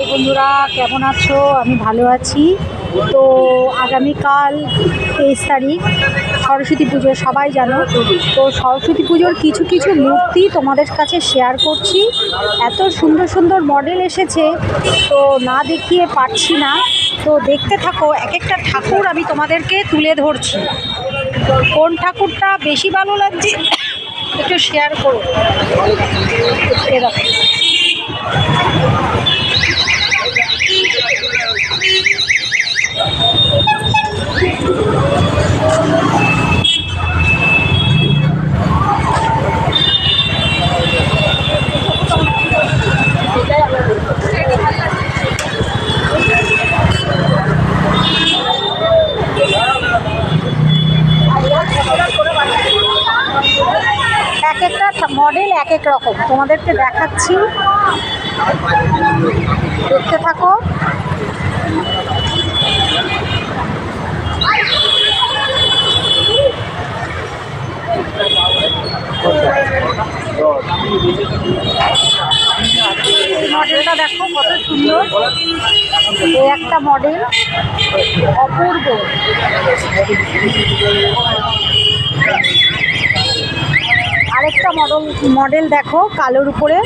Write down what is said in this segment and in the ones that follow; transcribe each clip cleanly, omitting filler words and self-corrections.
বন্ধুরা কেমন আছো? আমি ভালো আছি। তো আগামীকাল 23 তারিখ সরস্বতী পুজো, সবাই জানো। তো সরস্বতী পুজোর কিছু কিছু মূর্তি তোমাদের কাছে শেয়ার করছি। এত সুন্দর সুন্দর মডেল এসেছে, তো না দেখিয়ে পারছি না। তো দেখতে থাকো, এক একটা ঠাকুর আমি তোমাদেরকে তুলে ধরছি। কোন ঠাকুরটা বেশি ভালো লাগছে একটু শেয়ার করো। এরকম এক একটা মডেল এক এক রকম তোমাদেরকে দেখাচ্ছি, দেখতে থাকো। এই মডেলটা দেখো কত সুন্দর, এই একটা মডেল অপূর্ব। আরেকটা মডেল দেখো কালোর উপরে,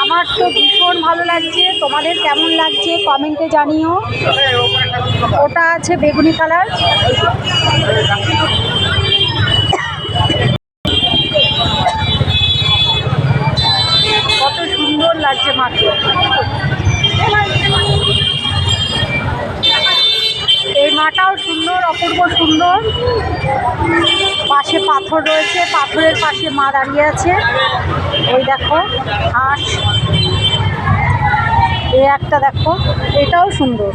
আমার তো ভীষণ ভালো লাগছে। তোমাদের কেমন লাগছে কমেন্টে জানিও। ওটা আছে বেগুনি কালার। কত সুন্দর লাগছে মাকে। এই মাটাও সুন্দর, অপূর্ব সুন্দর। পাশে পাথর রয়েছে, পাথরের পাশে মা দাঁড়িয়ে আছে। ওই দেখো হাঁস, এই একটা দেখো, এটাও সুন্দর।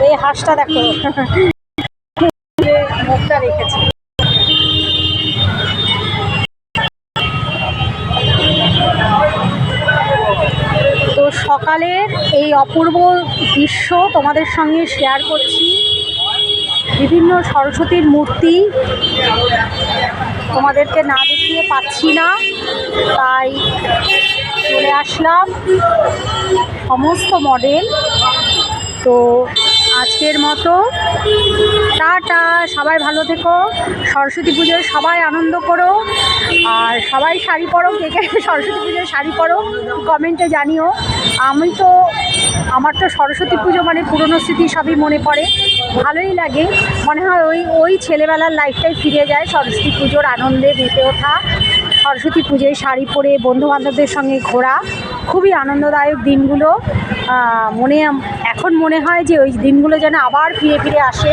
এই হাঁসটা দেখো মুখটা রেখেছে। তো সকালের এই অপূর্ব দৃশ্য তোমাদের সঙ্গে শেয়ার করছি। বিভিন্ন সরস্বতীর মূর্তি তোমাদেরকে না দেখিয়ে পাচ্ছি না, তাই চলে আসলাম সমস্ত মডেল। তো আজকের মতো টাটা, সবাই ভালো থেকো। সরস্বতী পুজোয় সবাই আনন্দ করো, আর সবাই শাড়ি পরো। কে কে সরস্বতী পুজোয় শাড়ি পরো কমেন্টে জানিও। আমার তো সরস্বতী পুজো মানে পুরনো স্মৃতি সবই মনে পড়ে, ভালোই লাগে। মনে হয় ওই ছেলেবেলার লাইফটাই ফিরে যায়। সরস্বতী পুজোর আনন্দে মেতে ওঠা, সরস্বতী পুজোয় শাড়ি পরে বন্ধুবান্ধবদের সঙ্গে ঘোরা, খুবই আনন্দদায়ক দিনগুলো। এখন মনে হয় যে ওই দিনগুলো যেন আবার ফিরে ফিরে আসে,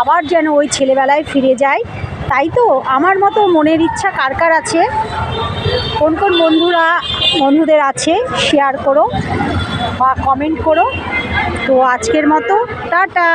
আবার যেন ওই ছেলেবেলায় ফিরে যায়। তাই তো আমার মতো মনের ইচ্ছা কার কার আছে, কোন কোন বন্ধুদের আছে শেয়ার করো বা কমেন্ট করো। তো আজকের মতো টাটা।